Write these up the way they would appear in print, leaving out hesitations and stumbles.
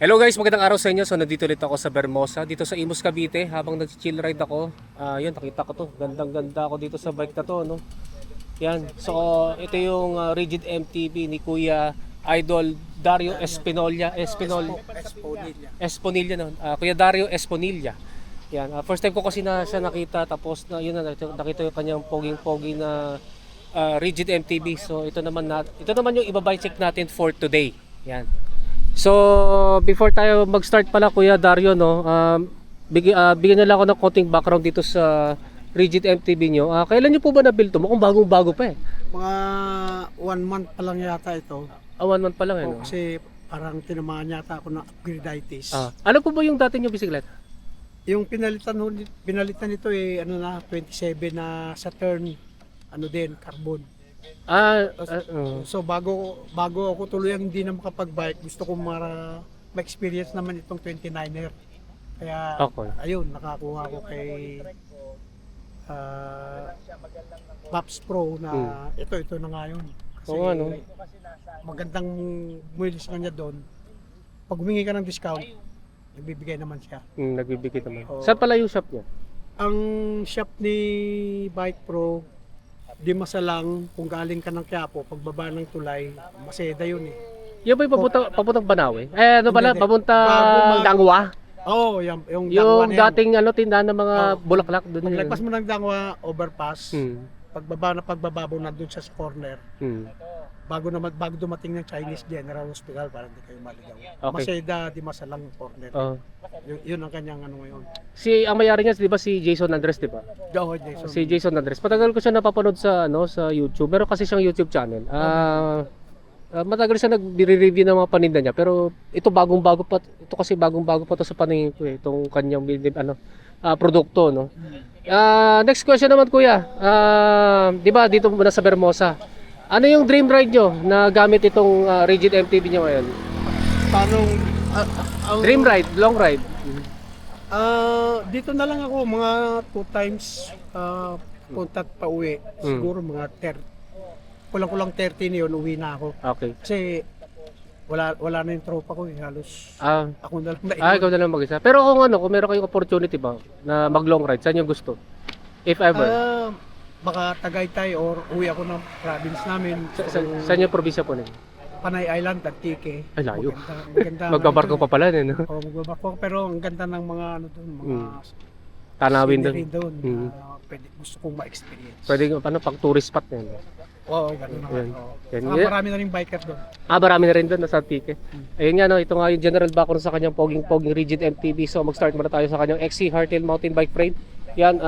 Hello guys, magandang araw sa inyo. So nandito ulit ako sa Bermosa, dito sa Imus Cavite. Habang nag-chill ride ako, yun, nakita ko to. Gandang-ganda ako dito sa bike na to, no? Yan. So ito yung Rigid MTB ni Kuya Idol Dario Espinolia. Esponilla, no? Kuya Dario Esponilla. Yan. First time ko kasi na siya nakita, tapos yun na, nakita yung kanyang poging-pogi na Rigid MTB. So ito naman yung ibabike check natin for today. Yan. So, before tayo mag-start pala Kuya Dario, no, bigyan niyo lang ako ng konting background dito sa Rigid MTB nyo. Kailan niyo po ba na-build to? Mukhang bagong-bago pa eh. Mga 1 month pa lang yata ito. 1 month pa lang eh, no? Kasi parang tinamaan yata ako ng upgraditis. Ano po ba yung dati niyo bisikleta? Yung pinalitan nito eh, ano na, 27 na Saturn, ano din, carbon. So bago ako tuluyang hindi na makapag-bike, gusto ko ma-experience naman itong 29er. Kaya Okay. ayun, nakakuha ko kay Pops Pro na ito na nga yun. Kasi Oo, ano? magandang buwilis kanya doon. Pag humingi ka ng discount, nagbibigay naman siya. Nagbibigay naman. Oo. Saan pala yung shop niya? Ang shop ni Bike Pro, di masalang kung galing ka ng Quiapo, pagbaba ng tulay, Maseda yun eh. Yung ba yung papuntang Banawe? Ano pala? Hindi. Papuntang Dangwa? Oo, yung Yung Dangwa na yan. dating tindahan ng mga bulaklak doon. Paglagpas mo ng Dangwa, overpass, Hmm. pagbababo na doon sa corner, bago dumating ng Chinese General Hospital para hindi kayo maligaw. Okay. Maseda, di masalang corner. Yun ang kanyang ano ngayon. Ang mayari niya, di ba si Jason Andres, di ba? Jason. Si Jason Andres. Patagal ko siya napapanood sa YouTube. Meron kasi siyang YouTube channel. Matagal siya nagre-review ng mga paninda niya, pero ito bagong-bago pa. Ito kasi bagong-bago pa to sa paningin ko eh, itong kanyang produkto, no. Next question naman Kuya. 'Di ba dito muna sa Bermosa? Ano yung dream ride nyo na gamit itong Rigid MTB nyo ngayon? Paano Dream ride, long ride. dito na lang ako mga 2 times punta at pauwi. Siguro mga 30. Kulang-kulang 30 na yun, uwi na ako. Okay. Kasi wala na yung tropa ko eh, halos ako na lang Ikaw na lang mag-isa. Pero kung meron kayong opportunity ba na mag long ride, saan nyo gusto? If ever. Baka Tagaytay or uwi ako ng province namin. Saan yung probinsya po ninyo? Panay Island at Tike. Ay, layo. Maganda Magbabarko pa pala din, no? Oo, magbabarko. Pero ang ganda ng mga doon, mga Tanawin scenery doon. doon. Gusto kong ma-experience. Pwede pang tourist spot na yun. Oo, gano'n naman. Yan. Oo. Yan. Saka marami na rin biker doon. Marami na rin doon nasa Tike. Ayun nga, no, ito nga yung general background sa kanyang poging Rigid MTB. So mag-start muna tayo sa kanyang XC Hardtail Mountain Bike Frame. Yan,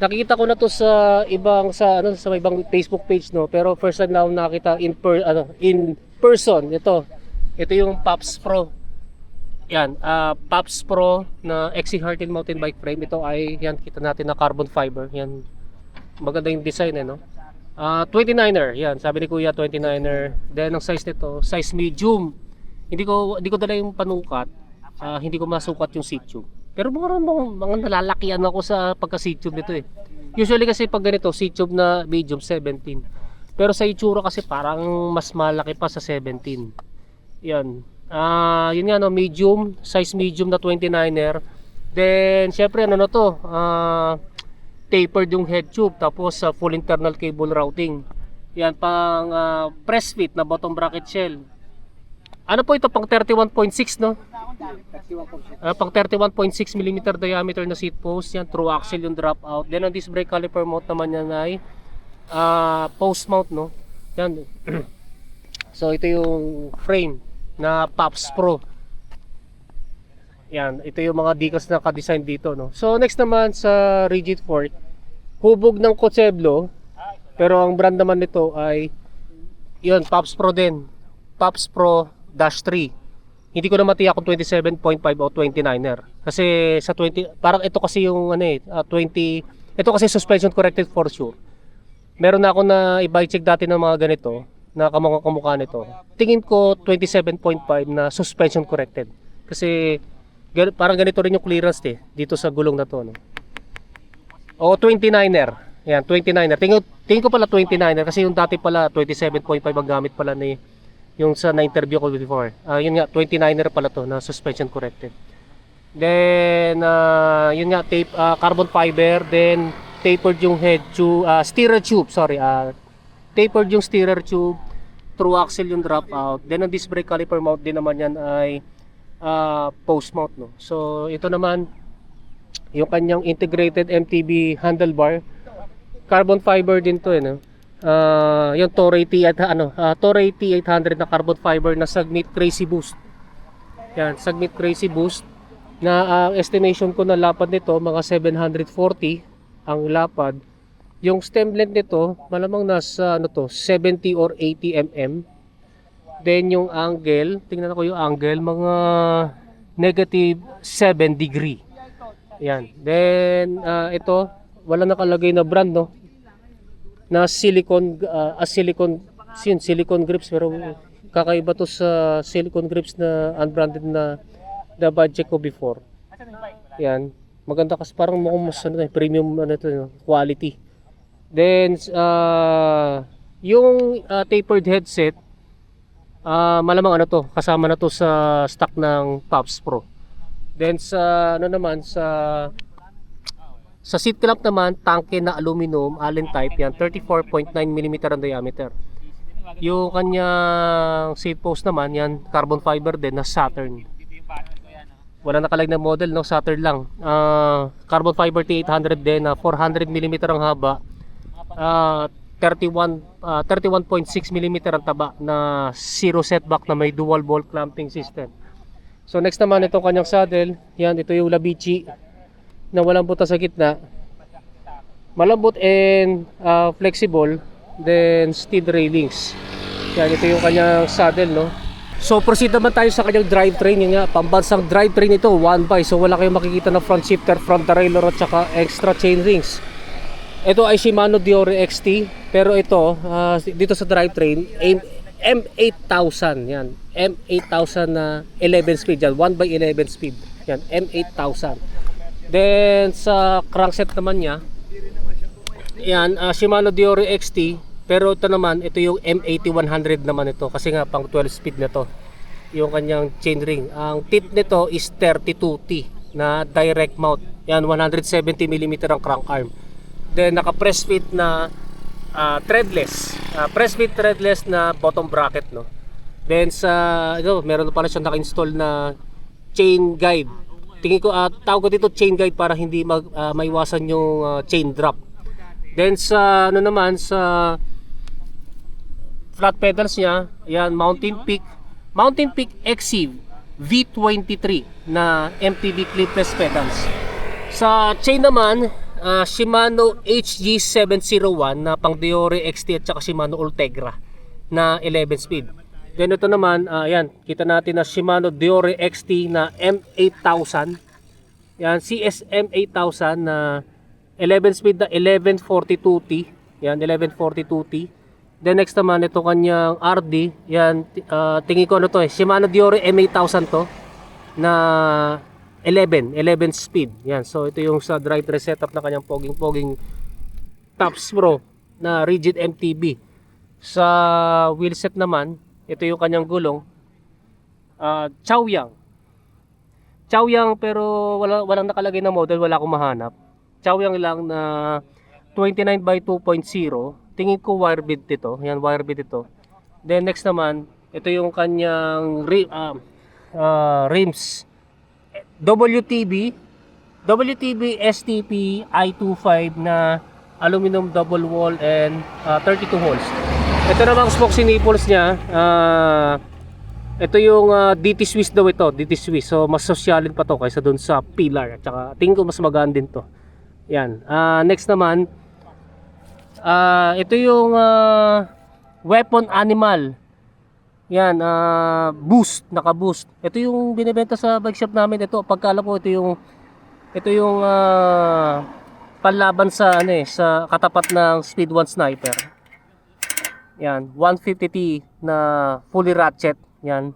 nakikita ko na to sa ibang Facebook page, no. Pero first time na ako nakita in person. Ito yung Pops Pro. Yan, Pops Pro na XC Hardtail Mountain Bike Frame. Ito ay yan, kita natin na carbon fiber. Yan. Maganda yung design no. 29er, yan, sabi ni Kuya 29er. Then ang size nito, size medium. Hindi ko dala yung panukat. Hindi ko masukat yung seat tube. Pero mga nalalakihan ako sa pagka seat tube nito eh. Usually kasi pag ganito, seat tube na medium 17. Pero sa itsura kasi parang mas malaki pa sa 17. Yan. Yun nga no, medium, size medium na 29er. Then syempre tapered yung head tube, tapos full internal cable routing. Yan, pang press fit na bottom bracket shell. Ano po ito, pang 31.6 no? Pang 31.6 mm diameter na seat post. Yan, through axle yung drop out. Then ang disc brake caliper mount naman yan ay post mount no? Yan. So ito yung frame na Pops Pro. Yan, ito yung mga decals na ka-design dito, no. So next naman sa Rigid Fork, hubog ng Kotseblo, pero ang brand naman nito ay yun, Pops Pro din. Pops Pro -3. Hindi ko na matiyak kung 27.5 o 29er. Kasi sa 20, parang ito kasi yung 20, ito kasi suspension corrected for sure. Meron na ako na i-bike check dati ng mga ganito, na kamukha nito. Tingin ko 27.5 na suspension corrected. Kasi parang ganito rin yung clearance dito sa gulong na to, no? O 29er. Yan, 29er. Tingin ko pala 29er kasi yung dati pala 27.5 ang gamit pala ni yung sa na-interview ko before. Yun nga, 29er pala to na suspension corrected. Then, yun nga, carbon fiber, then tapered yung head tube, steerer tube, sorry. Tapered yung steerer tube, through axle yung dropout. Then, ang disc brake caliper mount din naman yan ay post mount, no? So, ito naman, yung kanyang integrated MTB handlebar. Carbon fiber din to, no? Yung Torrey Torrey T800 na carbon fiber na Sagmit Crazy Boost. Yan, Sagmit Crazy Boost na estimation ko na lapad nito mga 740 ang lapad. Yung stem length nito malamang nasa 70 or 80 mm. Then yung angle, tingnan ko yung angle, mga -7 degree. Yan. Then ito wala nakalagay na brand, no, na silicone grips, pero kakaiba to sa silicone grips na unbranded na budget ko before. Yan, maganda kasi parang mukhang mas premium quality. Then yung tapered headset, malamang kasama na to sa stock ng Pops Pro. Then sa seat clamp naman, tangke na aluminum, Allen type yan, 34.9 mm ang diameter. Yung kanyang seat post naman, yan, carbon fiber din na Saturn. Wala nakalagay na model, no, Saturn lang. Carbon fiber T800 din na 400 mm ang haba, 31.6 mm ang taba na zero setback na may dual ball clamping system. So next naman itong kanyang saddle, yan, ito yung Labici na walang butas sa gitna, malambot and flexible, then steel railings. Yan, ito yung kanyang saddle, no. So proceed naman tayo sa kanyang drivetrain. Yun nga, pambansang drivetrain ito, 1x, so wala kayong makikita na front shifter, front derailleur at saka extra chain rings. Ito ay Shimano Deore XT, pero ito dito sa drivetrain M8000, yan, M8000 na 11 speed, yan, 1x11 speed, yan, M8000. Then sa crankset naman niya, yan, Shimano Deore XT, pero ito naman, ito yung M8100 naman ito, kasi nga pang 12 speed na to yung kanyang chainring. Ang tip nito is 32T na direct mount, yan, 170 mm ang crank arm. Then naka press fit na threadless, press fit threadless na bottom bracket, no. Then sa meron pala siyang naka-install na chain guide. Tingin ko tawag ko dito chain guide para hindi maiwasan yung chain drop. Then sa sa flat pedals niya, yan, Mountain Peak XC V23 na MTB clipless pedals. Sa chain naman, Shimano HG701 na pang Deore XT at saka Shimano Ultegra na 11 speed. Then ito naman, yan, kita natin na Shimano Deore XT na M8000. Yan, CSM 8000 na 11 speed na 1142T. Yan, 1142T. Then next naman, ito kanyang RD. Yan, tingin ko Shimano Deore M8000 to na 11 speed. Yan, so ito yung sa drivetrain setup na kanyang poging Pops Pro na rigid MTB. Sa wheelset naman, ito yung kanyang gulong, Chaoyang, pero walang nakalagay na model, wala akong mahanap. Chaoyang lang na 29x2.0. Tingin ko wire bit ito. Yan, wire bit ito. Then next naman, ito yung kanyang rims, WTB STP I25 na aluminum double wall and 32 holes. Ito namang spokes nipples niya, ito yung DT Swiss daw ito, DT Swiss. So mas sosyalin pa to kaysa dun sa Pillar, at saka tingin ko mas magaan din to. Yan. Next naman, ito yung weapon animal. Yan, boost, naka-boost. Ito yung binebenta sa bike shop namin. Ito, pagkaalam ko, ito yung panlaban sa sa katapat ng Speed 1 Sniper. Yan, 150T na fully ratchet. Yan.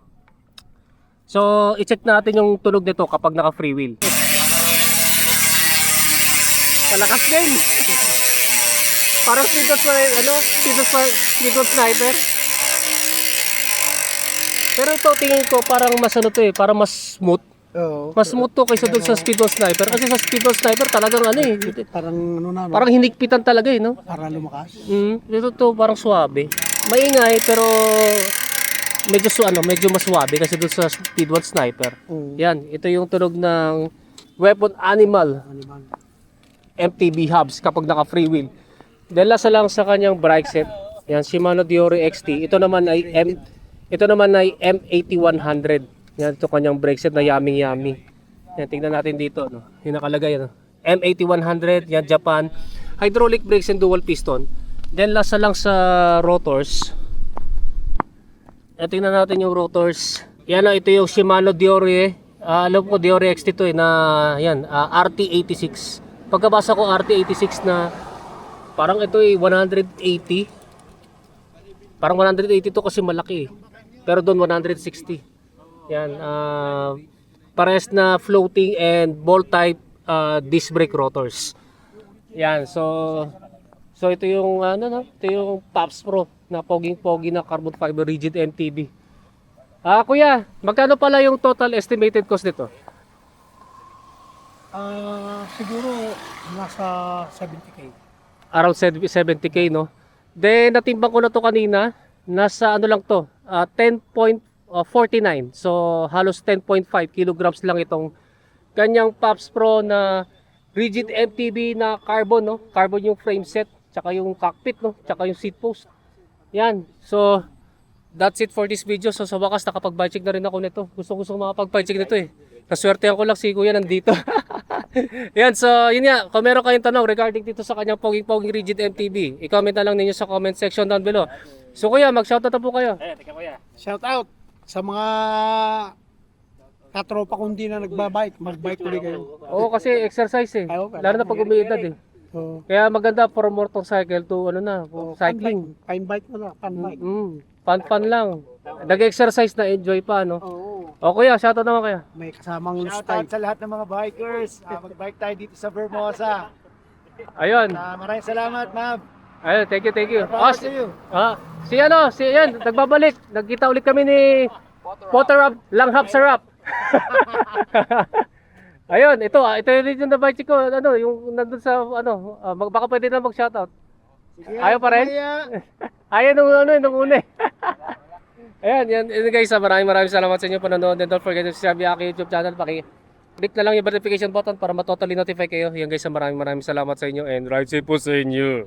So, i-check natin yung tunog nito kapag naka free wheel. Palakas din. Parang Speed 1 Sniper. Pero ito tingin ko parang mas ano to eh, parang mas smooth. Oo. Mas smooth to kaysa doon sa Speedball Sniper. Kasi sa Speedball Sniper talagang ano eh. Parang ano na, no? Parang hinikpitan talaga eh, no? Para lumakas. Dito to parang suwabe. Maingay pero medyo mas suwabe kasi doon sa Speedball Sniper. Oo. Yan, ito yung tunog ng Weapon Animal Animal. MTB hubs kapag naka free wheel. Dahil lasa lang sa kanyang brake set. Yan, Shimano Diore XT. Ito naman ay M8100. Yan, ito kanyang brake set na yummy. Yan, tingnan natin dito, no. Yung nakalagay, no. M8100, yan, Japan. Hydraulic brakes and dual piston. Then lasa lang sa rotors. Yan, tingnan natin yung rotors. Yan, ito yung Shimano Diore. Alam ko Diore XT to eh, na yan, RT86. Pagkabasa ko RT86 na parang ito ay 180. Parang 180 to kasi malaki eh. Pero doon 160. Yan, parehas na floating and ball type disc brake rotors. Yan, so ito yung ano no, ito yung Pops Pro na poging-pogi na carbon fiber rigid MTB. Kuya, magkano pala yung total estimated cost nito? Siguro nasa 70K. Around 70K, no? Then natimbang ko na to kanina, nasa ano lang to, 10.49. So halos 10.5 kilograms lang itong kanyang Pops Pro na rigid MTB na carbon, no? Carbon yung frame set, tsaka yung cockpit, no? Tsaka yung seat post. Yan. So that's it for this video. So sa wakas nakapag-bike check na rin ako nito. Gusto makapag-bike check nito eh. Naswertehan ko lang si Kuya nandito. Yan, so yun nga, kung meron kayong tanong regarding dito sa kanyang poging rigid MTB, i-comment na lang ninyo sa comment section down below. So Kuya, mag-shoutout na po kayo. Shout out sa mga katropa kong hindi na nagbabike. Magbike ulit kayo. Oo, kasi exercise eh. Lalo na pag umiidad eh. So, Kaya maganda for motorcycle to ano na, cycling. Fine bike na lang. Fun bike. Fun lang. Nag-exercise na enjoy pa, no? Oo. O Kuya, shoutout naman Kuya. May kasamang Shoutout style. sa lahat ng mga bikers. Mag-bike tayo dito sa Vermosa. Ayun. Maraming salamat, ma'am. Ayun, thank you. Proud to you. Si yan, nagbabalik. Nagkita ulit kami ni Potter Langhap Sarap. Ayun, ito rin yung nabike ko, ano, yung nandun sa, ano, baka pwede na mag-shoutout. Sige, Ayaw pa rin? mamaya. Ayaw nung una eh. Ayan, yan guys, maraming salamat sa inyo panonood. And don't forget to subscribe sa aking YouTube channel. Click na lang yung notification button para matotally notify kayo. Yan guys, maraming salamat sa inyo and ride safe po sa inyo.